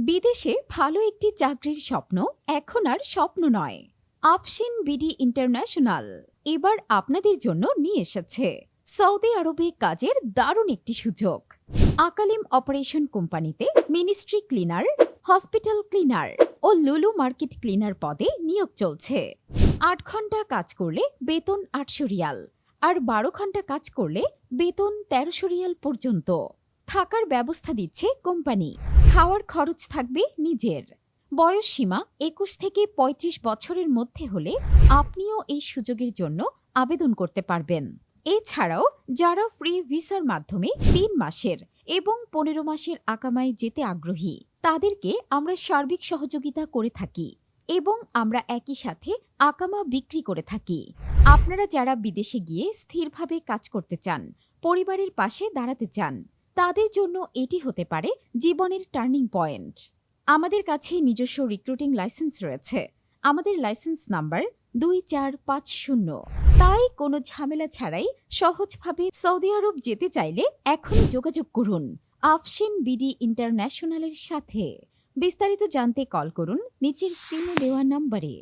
বিদেশে ভালো একটি চাকরির স্বপ্ন এখন আর স্বপ্ন নয়। আফশিন বিডি ইন্টারন্যাশনাল এবার আপনাদের জন্য নিয়ে এসেছে সৌদি আরবে কাজের দারুণ একটি সুযোগ। আকালিম অপারেশন কোম্পানিতে মিনিস্ট্রি ক্লিনার, হসপিটাল ক্লিনার ও লুলু মার্কেট ক্লিনার পদে নিয়োগ চলছে। ৮ ঘন্টা কাজ করলে বেতন ৮০০ রিয়াল, আর ১২ ঘন্টা কাজ করলে বেতন ১৩০০ রিয়াল পর্যন্ত। থাকার ব্যবস্থা দিচ্ছে কোম্পানি, খাওয়ার খরচ থাকবে নিজের। বয়স সীমা ২১ থেকে ৩৫ বছরের মধ্যে হলে আপনিও এই সুযোগের জন্য আবেদন করতে পারবেন। এছাড়াও যারা ফ্রি ভিসার মাধ্যমে ৩ মাসের এবং ১৫ মাসের আকামায় যেতে আগ্রহী তাদেরকে আমরা সার্বিক সহযোগিতা করে থাকি এবং আমরা একই সাথে আকামা বিক্রি করে থাকি। আপনারা যারা বিদেশে গিয়ে স্থিরভাবে কাজ করতে চান, পরিবারের পাশে দাঁড়াতে চান, তাদের জন্য এটি হতে পারে জীবনের টার্নিং পয়েন্ট। আমাদের কাছে নিজস্ব রিক্রুটিং লাইসেন্স রয়েছে। আমাদের লাইসেন্স নাম্বার ২৪৫০। তাই কোনো ঝামেলা ছাড়াই সহজভাবে সৌদি আরব যেতে চাইলে এখনই যোগাযোগ করুন আফশিন বিডি ইন্টারন্যাশনালের সাথে। বিস্তারিত জানতে কল করুন নিচের স্ক্রিনে দেওয়া নাম্বারে।